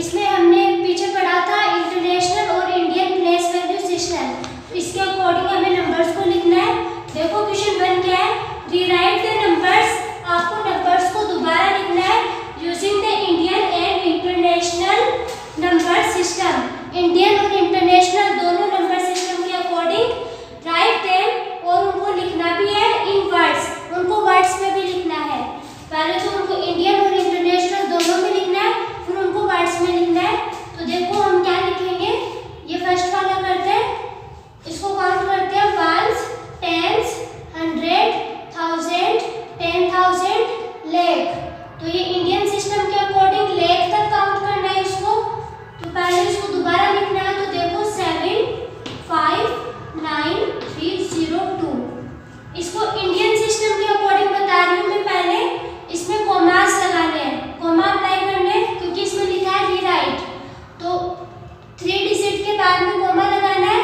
इसमें हमने पीछे पढ़ा था इंटरनेशनल और इंडियन प्लेस वैल्यू सिस्टम। तो इसके अकॉर्डिंग हमें नंबर्स को लिखना है। देखो क्वेश्चन 1 क्या है, रीराइट द नंबर्स। आपको नंबर्स को दोबारा लिखना है using the Indian and international number system. Indian और इंटरनेशनल दोनों नंबर सिस्टम के अकॉर्डिंग राइट देम, और उनको लिखना भी है इन वर्ड्स, उनको वर्ड्स में भी लिखना है। पहले तो उनको इंडियन और इंटरनेशनल दोनों में लिखना है, फिर उनको वर्ड्स में लिखना है। तो देखो हम क्या लिखेंगे, ये फर्स्ट वाला करते हैं, इसको काउंट करते हैं, वंस, टेंस, 100, 1000, 10,000, लेख। तो ये इंडियन सिस्टम के अकॉर्डिंग लेख तक काउंट करना है इसको। तो पहले इसको दोबारा लिखना है। तो देखो 7, 5, 9, 3, 0, 2। इसको इंडियन सिस्टम के अकॉर्डिंग बता रही हूँ मैं। पहले इसमें कॉमास लगाने हैं, कॉमा अप्लाई करने हैं, क्योंकि इसमें लिखा है रीराइट। तो 3 डिजिट के बाद में कॉमा लगाना है,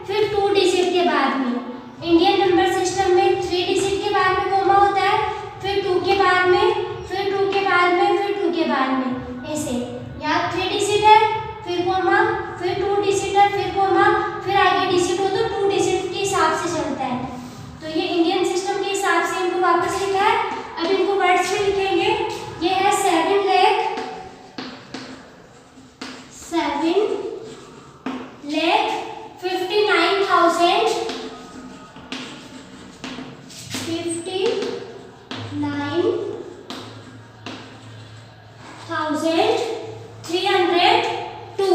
फिर 2 डिजिट के बाद में। इंडियन नंबर सिस्टम में 3 डिजिट के बाद में कॉमा होता है, फिर 2 के बाद में, फिर 2 के बाद में, फिर 2 के बाद में, ऐसे। यहाँ 3 डिजिट है, फिर कॉमा, फिर 2 डिजिट है, फिर कॉमा, फिर आगे डिजिट हो तो 2 डिजिट के हिसाब से चलता है। तो ये इंडियन सिस्टम के हिसाब से इनको वापस लिखा है। अब इनको वर्ड्स में लिखेंगे। ये है 7 लाख, 7 लाख 59,000, 59,302,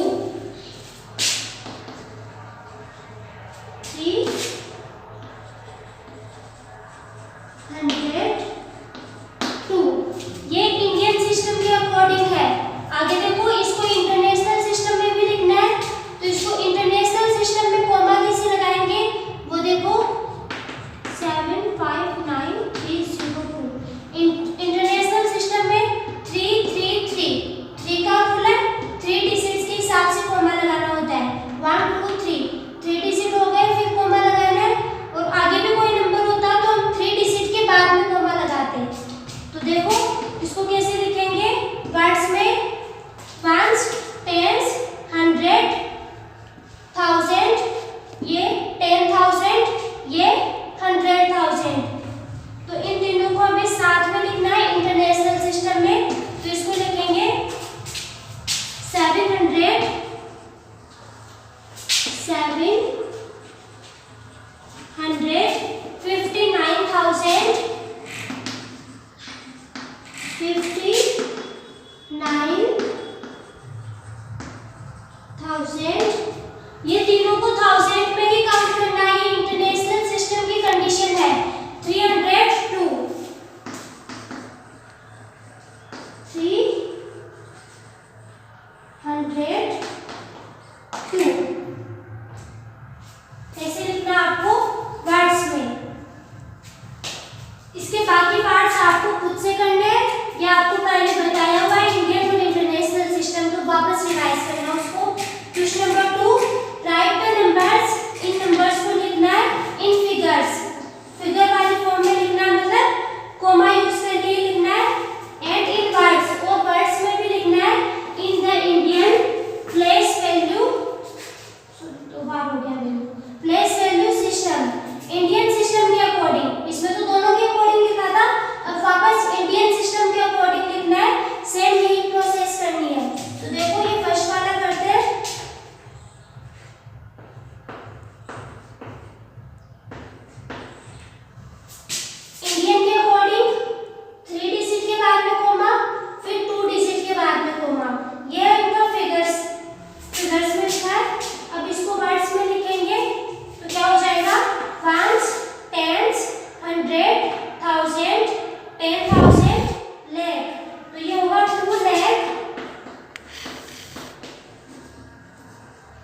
302। ये इंडियन सिस्टम के अकॉर्डिंग है। आगे देखो, इसको इंटरनेशनल सिस्टम में भी लिखना है। तो इसको इंटरनेशनल सिस्टम में कॉमा कैसे लगाएंगे, वो देखो 7, 5, 9, 3, 0, 2। इंटरनेशनल सिस्टम में 3, 3, 3, 3 का रूल है, 3 डिजिट्स के हिसाब से कॉमा लगाना होता है। 1, 2, 3 डिजिट हो गए, फिर कॉमा लगाना है। और आगे भी कोई नंबर होता तो हम 3 डिजिट के बाद में कॉमा लगाते। तो देखो इसको कैसे लिखेंगे वर्ड्स में, वंस, टेंस, 100, 1000, ये 10,000, ये 100,000। तो इन तीनों को हमें साथ में लिखना है इंटरनेशनल सिस्टम में। तो इसको लिखेंगे 700, 759,000, 59,000। ये तीनों को 1000 में ही काउंट करना है, इंटरनेशनल सिस्टम की कंडीशन है। 302, 302, ऐसे लिखना आपको वर्ड्स में। इसके बाकी पार्ट्स आपको खुद से करने हैं, या आपको पहले बताया हुआ है इंडियन और इंटरनेशनल सिस्टम, तो वापस रिवाइज करना उसको। Question number 2, right the numbers. In numbers को लिखना है इन फिगर्स, फिगर वाली फॉर्म में लिखना है, मतलब कॉमा यूज करके ही लिखना है। एंड इन वर्ड्स, और वर्ड्स में भी लिखना है in the Indian place value, तो बार हो गया मैंने, place value system, Indian system के अकॉर्डिंग। इसमें तो दोनों के अकॉर्डिंग लिखा था, अब वापस इंडियन सिस्टम के अकॉर्डिंग लिखना है। सेम यही प्रोसेस करनी है। तो देखो ये फर्स्ट वाला करते हैं। इंडियन के अकॉर्डिंग 3 डिजिट के बाद में कॉमा, फिर 2 डिजिट के बाद में कॉमा। ये है इनका फिगर्स, फिगर्स में लिखा है। अब इसको वर्ड्स में लिखेंगे तो क्या हो जाएगा, वंस, टेंस, 100, 1000, 10,000, लाख। तो ये होगा 2 लाख,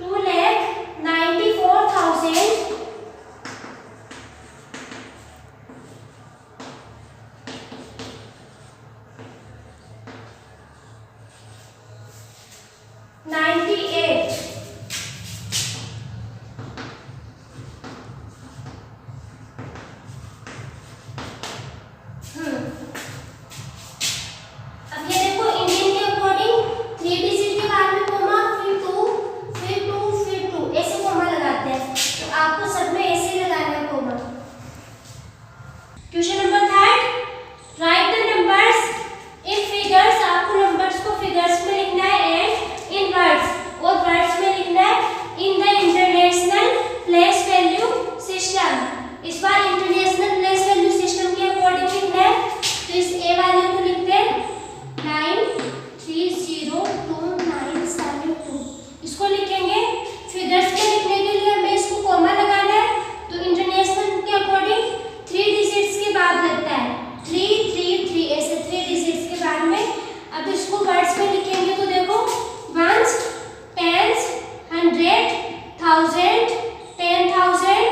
2,94,000, 98। अब ये देखो इंडियन के अकॉर्डिंग 3 डिजिट के बाद 302972। इसको लिखेंगे। फिगर्स में लिखने के लिए हमें इसको कॉमा लगाना है, तो इंटरनेशनल के अकॉर्डिंग 3 डिजिट्स के बाद लगता है, 333 ऐसे 3 डिजिट्स के बाद में। अब इसको वर्ड्स में लिखेंगे तो देखो वंस, टेंस, 100, 1000, 10,000,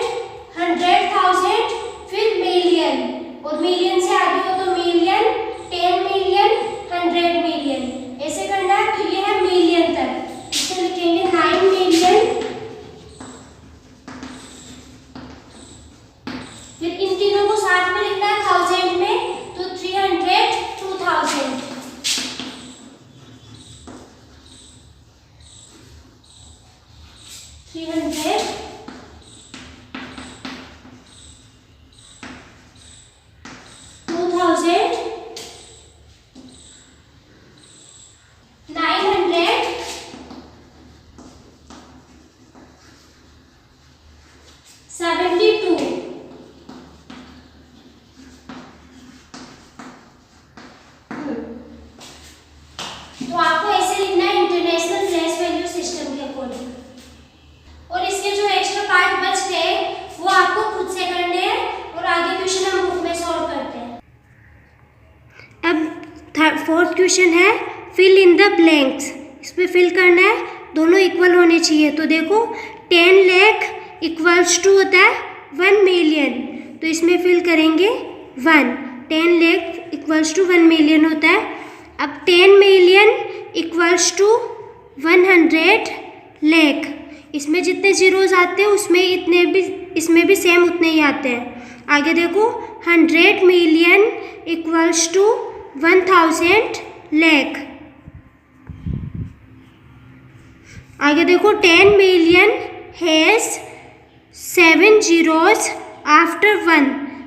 100,000, फिर मिलियन, और मिलियन से आगे हो तो मिलियन, 10 मिलियन, 100 मिलियन, ऐसे करना है। तो ये है मिलियन तक। इसको लिखेंगे 9 मिलियन। फिर इन तीनों को साथ में लिखना है 1000 में, तो 300, 2000, 300, 2000, 900, 72। तो आपको ऐसे लिखना है इंटरनेशनल प्लेस वैल्यू सिस्टम के अकॉर्डिंग। और इसके जो एक्स्ट्रा पार्ट बच गए वो आपको खुद से करने हैं, और आगे क्वेश्चन हम बुक में सॉल्व करते हैं। अब फोर्थ क्वेश्चन है फिल इन द ब्लैंक्स। इसमें फिल करना है, दोनों इक्वल होने चाहिए। तो देखो 10 लाख इक्वल्स टू होता है 1 मिलियन, तो इसमें फिल करेंगे 1। 10 लाख इक्वल्स टू 1 मिलियन होता है। अब 10 मिलियन इक्वल्स टू 100 लाख, इसमें जितने जीरोज आते हैं उसमें इसमें भी सेम उतने ही आते हैं। आगे देखो 100 मिलियन इक्वल्स टू 1000 लाख। आगे देखो 10 मिलियन हैज़ 7 zeros आफ्टर 1।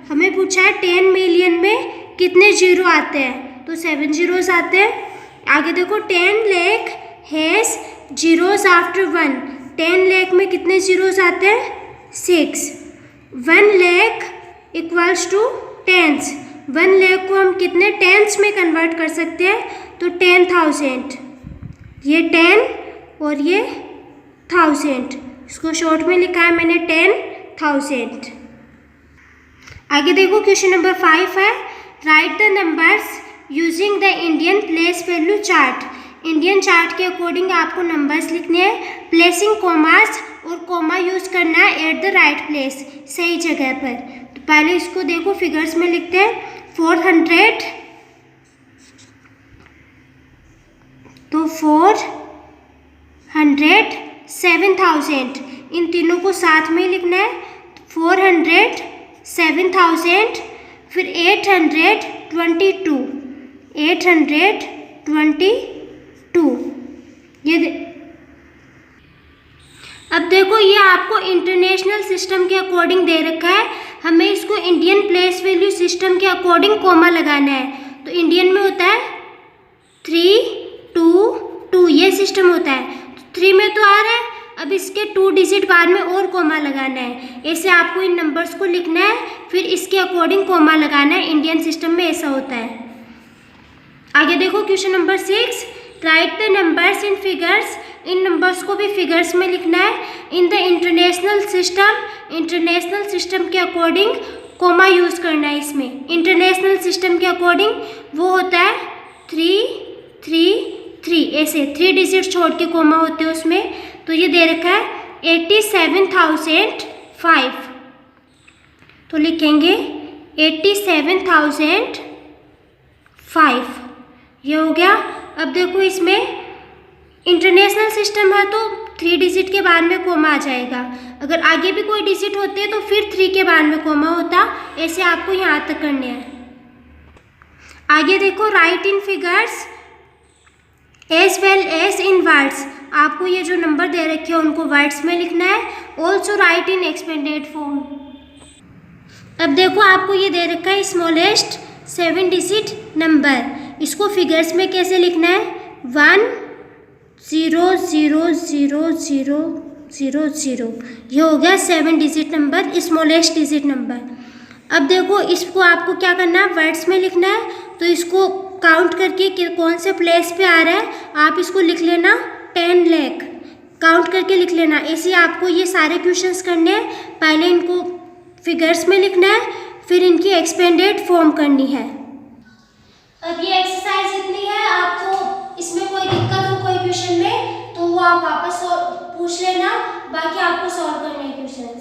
हमें पूछा है 10 मिलियन में कितने जीरो आते हैं, तो 7 zeros आते हैं। आगे देखो 10 lakh has zeros after 1। 10 lakh में कितने जीरोस आते हैं, 6। 1 lakh equals to tens. 1 lakh को हम कितने टेंस में कन्वर्ट कर सकते हैं, तो 10,000। ये 10 और ये 1000, इसको शॉर्ट में लिखा है मैंने 10,000। आगे देखो क्वेश्चन नंबर 5 है right the numbers using the Indian place value chart. Indian chart के अकॉर्डिंग आपको नंबर्स लिखने हैं, प्लेसिंग कॉमास और कॉमा यूज करना है एट द राइट प्लेस, सही जगह पर। तो पहले इसको देखो फिगर्स में लिखते हैं 400, तो 400, 7000, इन तीनों को साथ में लिखना है। 400, 7000, फिर 822, 822। अब देखो ये आपको इंटरनेशनल सिस्टम के अकॉर्डिंग दे रखा है, हमें इसको इंडियन प्लेस वैल्यू सिस्टम के अकॉर्डिंग कॉमा लगाना है। तो इंडियन में होता है 3, 2, 2, ये सिस्टम होता है। 3 में तो आ रहा है, अब इसके 2 डिजिट बाद में और कॉमा लगाना है। ऐसे आपको इन नंबर्स को लिखना है, फिर इसके अकॉर्डिंग कॉमा लगाना है। इंडियन सिस्टम में ऐसा होता है। आगे देखो question number 6 right the numbers in figures. In numbers को भी फिगर्स में लिखना है। इन द इंटरनेशनल सिस्टम के अकॉर्डिंग कॉमा यूज़ करना है इसमें। इंटरनेशनल सिस्टम के अकॉर्डिंग वो होता है 3, 3, 3, ऐसे 3 डिजिट छोड़ के कॉमा होते हैं उसमें। तो ये दे रखा है 87,005, तो लिखेंगे 87,005, ये हो गया। अब देखो इसमें इंटरनेशनल सिस्टम है तो 3 डिजिट के बाद में कॉमा आ जाएगा। अगर आगे भी कोई डिजिट होते तो फिर 3 के बाद में कॉमा होता। ऐसे आपको यहाँ तक करने हैं। आगे देखो write in figures as well as in words. आपको ये जो नंबर दे रखे हैं उनको वर्ड्स में लिखना है। ऑल्सो राइट इन एक्सपेंडेड फॉर्म। अब देखो आपको ये दे रखा है स्मॉलेस्ट 7 डिजिट नंबर, इसको फिगर्स में कैसे लिखना है 1 0 0 0 0 0 0, ये हो गया 7 digit number, smallest digit number. अब देखो इसको आपको क्या करना है वर्ड्स में लिखना है। तो इसको काउंट करके कौन से प्लेस पे आ रहा है आप इसको लिख लेना 10 लाख काउंट करके लिख लेना। ऐसे आपको ये सारे क्वेश्चंस करने हैं। पहले इनको फिगर्स में लिखना है, फिर इनकी एक्सपेंडेड फॉर्म करनी है। अब ये एक्सरसाइज इतनी है, आपको इसमें कोई दिक्कत हो कोई क्वेश्चन में तो वो आप वापस पूछ लेना, बाकी आपको सॉल्व करने हैं क्वेश्चन।